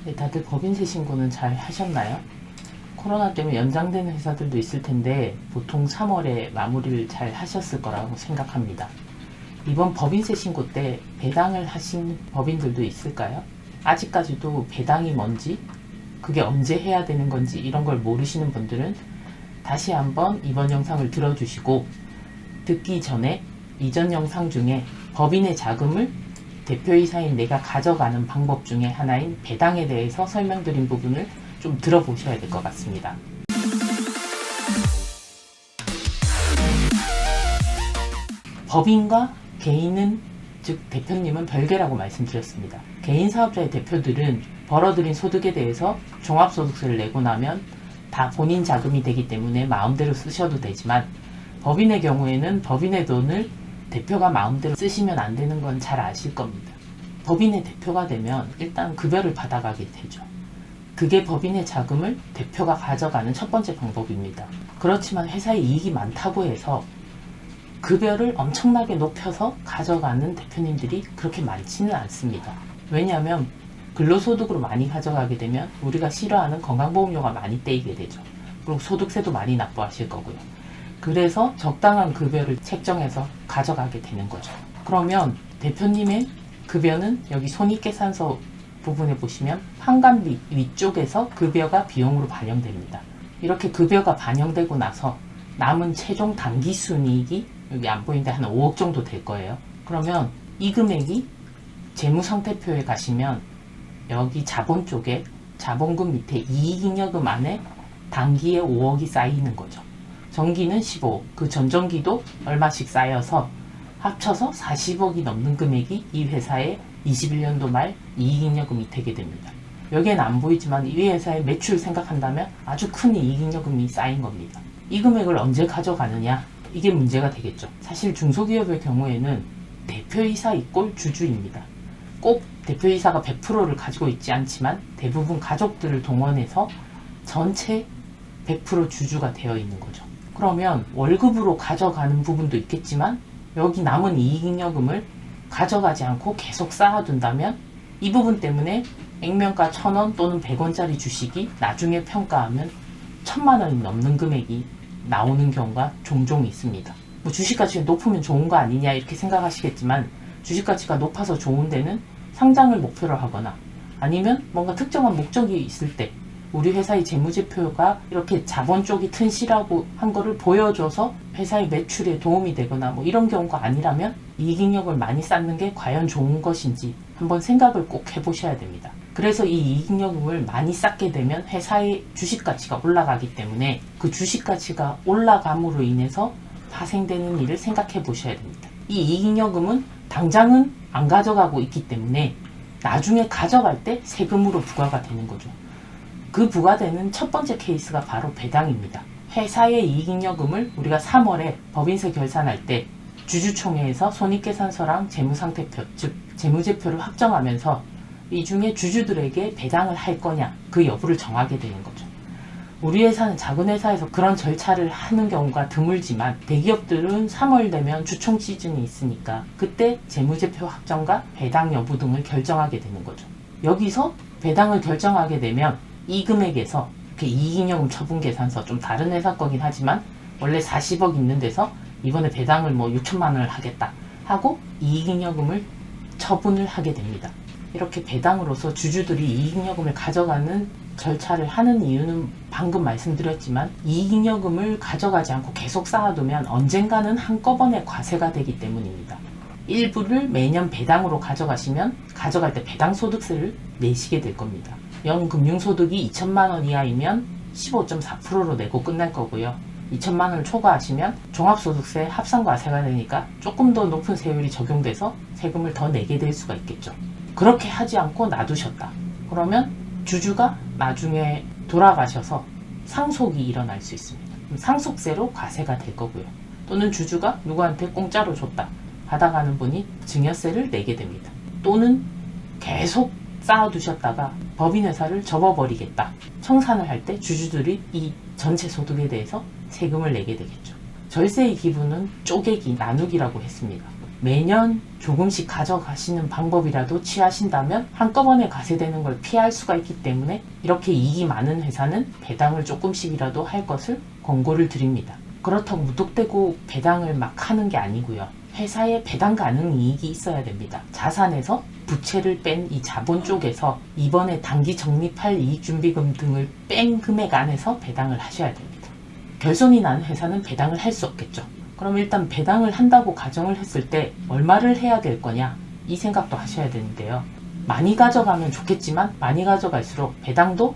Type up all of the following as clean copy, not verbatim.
네, 다들 법인세 신고는 잘 하셨나요? 코로나 때문에 연장되는 회사들도 있을 텐데 보통 3월에 마무리를 잘 하셨을 거라고 생각합니다. 이번 법인세 신고 때 배당을 하신 법인들도 있을까요? 아직까지도 배당이 뭔지, 그게 언제 해야 되는 건지 이런 걸 모르시는 분들은 다시 한번 이번 영상을 들어주시고, 듣기 전에 이전 영상 중에 법인의 자금을 대표이사인 내가 가져가는 방법 중에 하나인 배당에 대해서 설명드린 부분을 좀 들어보셔야 될 것 같습니다. 법인과 개인은, 즉 대표님은 별개라고 말씀드렸습니다. 개인 사업자의 대표들은 벌어들인 소득에 대해서 종합소득세를 내고 나면 다 본인 자금이 되기 때문에 마음대로 쓰셔도 되지만, 법인의 경우에는 법인의 돈을 대표가 마음대로 쓰시면 안 되는 건 잘 아실 겁니다. 법인의 대표가 되면 일단 급여를 받아가게 되죠. 그게 법인의 자금을 대표가 가져가는 첫 번째 방법입니다. 그렇지만 회사에 이익이 많다고 해서 급여를 엄청나게 높여서 가져가는 대표님들이 그렇게 많지는 않습니다. 왜냐하면 근로소득으로 많이 가져가게 되면 우리가 싫어하는 건강보험료가 많이 떼이게 되죠. 그리고 소득세도 많이 납부하실 거고요. 그래서 적당한 급여를 책정해서 가져가게 되는 거죠. 그러면 대표님의 급여는 여기 손익계산서 부분에 보시면 환관비 위쪽에서 급여가 비용으로 반영됩니다. 이렇게 급여가 반영되고 나서 남은 최종 당기순이익이 여기 안 보이는데 한 5억 정도 될 거예요. 그러면 이 금액이 재무상태표에 가시면 여기 자본 쪽에 자본금 밑에 이익잉여금 안에 당기에 5억이 쌓이는 거죠. 전기는 15억, 그 전전기도 얼마씩 쌓여서 합쳐서 40억이 넘는 금액이 이 회사의 21년도 말 이익잉여금이 되게 됩니다. 여기에는 안 보이지만 이 회사의 매출 생각한다면 아주 큰 이익잉여금이 쌓인 겁니다. 이 금액을 언제 가져가느냐? 이게 문제가 되겠죠. 사실 중소기업의 경우에는 대표이사 이꼴 주주입니다. 꼭 대표이사가 100%를 가지고 있지 않지만 대부분 가족들을 동원해서 전체 100% 주주가 되어 있는 거죠. 그러면 월급으로 가져가는 부분도 있겠지만 여기 남은 이익잉여금을 가져가지 않고 계속 쌓아둔다면 이 부분 때문에 액면가 1,000원 또는 100원짜리 주식이 나중에 평가하면 1,000만 원이 넘는 금액이 나오는 경우가 종종 있습니다. 뭐 주식가치가 높으면 좋은 거 아니냐 이렇게 생각하시겠지만, 주식가치가 높아서 좋은 데는 상장을 목표로 하거나 아니면 뭔가 특정한 목적이 있을 때 우리 회사의 재무제표가 이렇게 자본 쪽이 튼실하고 한 거를 보여줘서 회사의 매출에 도움이 되거나 뭐 이런 경우가 아니라면 이익잉여금을 많이 쌓는 게 과연 좋은 것인지 한번 생각을 꼭 해보셔야 됩니다. 그래서 이 이익잉여금을 많이 쌓게 되면 회사의 주식가치가 올라가기 때문에 그 주식가치가 올라감으로 인해서 파생되는 일을 생각해 보셔야 됩니다. 이 이익잉여금은 당장은 안 가져가고 있기 때문에 나중에 가져갈 때 세금으로 부과가 되는 거죠. 그 부과되는 첫 번째 케이스가 바로 배당입니다. 회사의 이익잉여금을 우리가 3월에 법인세 결산할 때 주주총회에서 손익계산서랑 재무상태표, 즉 재무제표를 확정하면서 이 중에 주주들에게 배당을 할 거냐, 그 여부를 정하게 되는 거죠. 우리 회사는 작은 회사에서 그런 절차를 하는 경우가 드물지만 대기업들은 3월 되면 주총 시즌이 있으니까 그때 재무제표 확정과 배당 여부 등을 결정하게 되는 거죠. 여기서 배당을 결정하게 되면 이 금액에서 이익잉여금 처분계산서, 좀 다른 회사 거긴 하지만 원래 40억 있는 데서 이번에 배당을 뭐 6천만 원을 하겠다 하고 이익잉여금을 처분을 하게 됩니다. 이렇게 배당으로서 주주들이 이익잉여금을 가져가는 절차를 하는 이유는 방금 말씀드렸지만 이익잉여금을 가져가지 않고 계속 쌓아두면 언젠가는 한꺼번에 과세가 되기 때문입니다. 일부를 매년 배당으로 가져가시면 가져갈 때 배당소득세를 내시게 될 겁니다. 연금융소득이 2천만 원 이하이면 15.4%로 내고 끝날 거고요. 2천만 원을 초과하시면 종합소득세 합산과세가 되니까 조금 더 높은 세율이 적용돼서 세금을 더 내게 될 수가 있겠죠. 그렇게 하지 않고 놔두셨다. 그러면 주주가 나중에 돌아가셔서 상속이 일어날 수 있습니다. 상속세로 과세가 될 거고요. 또는 주주가 누구한테 공짜로 줬다. 받아가는 분이 증여세를 내게 됩니다. 또는 계속 쌓아두셨다가 법인회사를 접어버리겠다. 청산을 할 때 주주들이 이 전체 소득에 대해서 세금을 내게 되겠죠. 절세의 기분은 쪼개기, 나누기라고 했습니다. 매년 조금씩 가져가시는 방법이라도 취하신다면 한꺼번에 과세되는 걸 피할 수가 있기 때문에 이렇게 이익이 많은 회사는 배당을 조금씩이라도 할 것을 권고를 드립니다. 그렇다고 무턱대고 배당을 막 하는 게 아니고요. 회사에 배당 가능 이익이 있어야 됩니다. 자산에서 부채를 뺀 이 자본 쪽에서 이번에 단기 적립할 이익준비금 등을 뺀 금액 안에서 배당을 하셔야 됩니다. 결손이 난 회사는 배당을 할 수 없겠죠. 그럼 일단 배당을 한다고 가정을 했을 때 얼마를 해야 될 거냐 이 생각도 하셔야 되는데요. 많이 가져가면 좋겠지만 많이 가져갈수록 배당도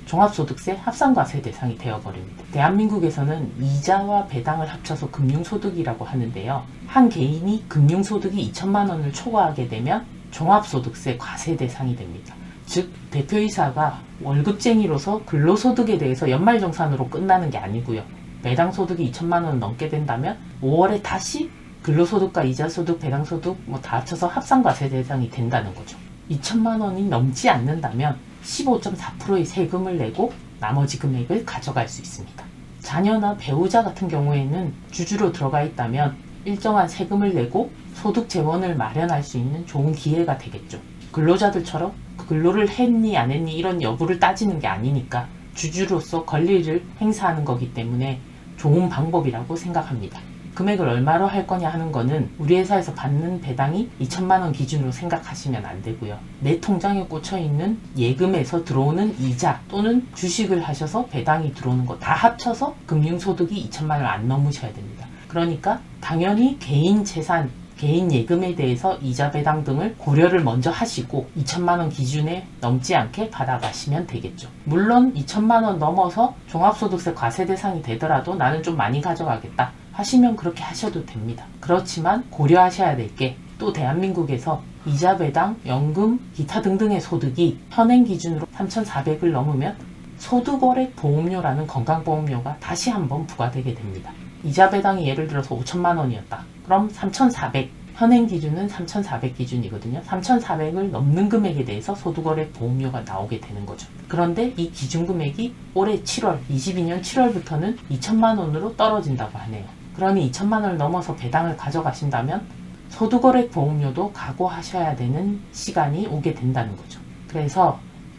종합소득세 합산과세 대상이 되어버립니다. 대한민국에서는 이자와 배당을 합쳐서 금융소득이라고 하는데요. 한 개인이 금융소득이 2천만 원을 초과하게 되면 종합소득세 과세 대상이 됩니다. 즉 대표이사가 월급쟁이로서 근로소득에 대해서 연말정산으로 끝나는 게 아니고요. 배당 소득이 2천만 원 넘게 된다면 5월에 다시 근로소득과 이자소득, 배당소득 다 합쳐서 합산과세 대상이 된다는 거죠. 2천만 원이 넘지 않는다면 15.4%의 세금을 내고 나머지 금액을 가져갈 수 있습니다. 자녀나 배우자 같은 경우에는 주주로 들어가 있다면 일정한 세금을 내고 소득 재원을 마련할 수 있는 좋은 기회가 되겠죠. 근로자들처럼 근로를 했니 안 했니 이런 여부를 따지는 게 아니니까 주주로서 권리를 행사하는 거기 때문에 좋은 방법이라고 생각합니다. 금액을 얼마로 할 거냐 하는 거는 우리 회사에서 받는 배당이 2천만 원 기준으로 생각하시면 안 되고요. 내 통장에 꽂혀 있는 예금에서 들어오는 이자 또는 주식을 하셔서 배당이 들어오는 거 다 합쳐서 금융소득이 2천만 원 안 넘으셔야 됩니다. 그러니까 당연히 개인 재산, 개인 예금에 대해서 이자 배당 등을 고려를 먼저 하시고 2천만 원 기준에 넘지 않게 받아가시면 되겠죠. 물론 2천만 원 넘어서 종합소득세 과세 대상이 되더라도 나는 좀 많이 가져가겠다 하시면 그렇게 하셔도 됩니다. 그렇지만 고려하셔야 될 게 또 대한민국에서 이자 배당, 연금, 기타 등등의 소득이 현행 기준으로 3,400을 넘으면 소득월액 보험료라는 건강보험료가 다시 한번 부과되게 됩니다. 이자 배당이 예를 들어서 5천만 원이었다. 그럼 3,400, 현행 기준은 3,400 기준이거든요. 3,400을 넘는 금액에 대해서 소득월액 보험료가 나오게 되는 거죠. 그런데 이 기준 금액이 올해 7월, 22년 7월부터는 2천만 원으로 떨어진다고 하네요. 그러니 2천만 원을 넘어서 배당을 가져가신다면 소득월액 보험료도 각오하셔야 되는 시간이 오게 된다는 거죠. 그래서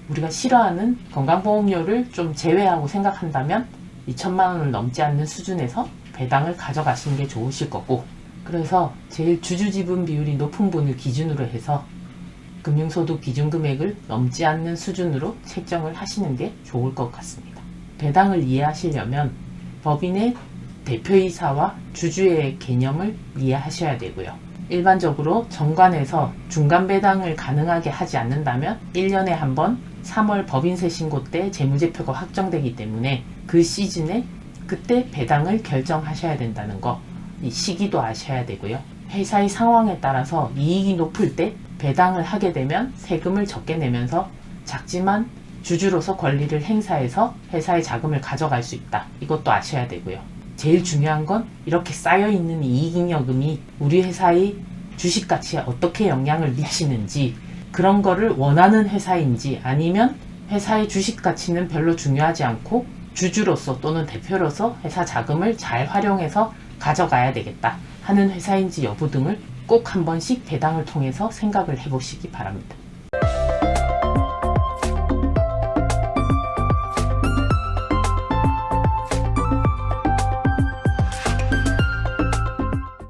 우리가 싫어하는 건강보험료를 좀 제외하고 생각한다면 2천만 원을 넘지 않는 수준에서 배당을 가져가시는 게 좋으실 거고, 그래서 제일 주주지분 비율이 높은 분을 기준으로 해서 금융소득 기준금액을 넘지 않는 수준으로 책정을 하시는 게 좋을 것 같습니다. 배당을 이해하시려면 법인의 대표이사와 주주의 개념을 이해하셔야 되고요. 일반적으로 정관에서 중간 배당을 가능하게 하지 않는다면 1년에 한 번 3월 법인세 신고 때 재무제표가 확정되기 때문에 그 시즌에 그때 배당을 결정하셔야 된다는 거, 이 시기도 아셔야 되고요. 회사의 상황에 따라서 이익이 높을 때 배당을 하게 되면 세금을 적게 내면서 작지만 주주로서 권리를 행사해서 회사의 자금을 가져갈 수 있다. 이것도 아셔야 되고요. 제일 중요한 건 이렇게 쌓여있는 이익잉여금이 우리 회사의 주식가치에 어떻게 영향을 미치는지, 그런 거를 원하는 회사인지 아니면 회사의 주식가치는 별로 중요하지 않고 주주로서 또는 대표로서 회사 자금을 잘 활용해서 가져가야 되겠다 하는 회사인지 여부 등을 꼭 한 번씩 배당을 통해서 생각을 해보시기 바랍니다.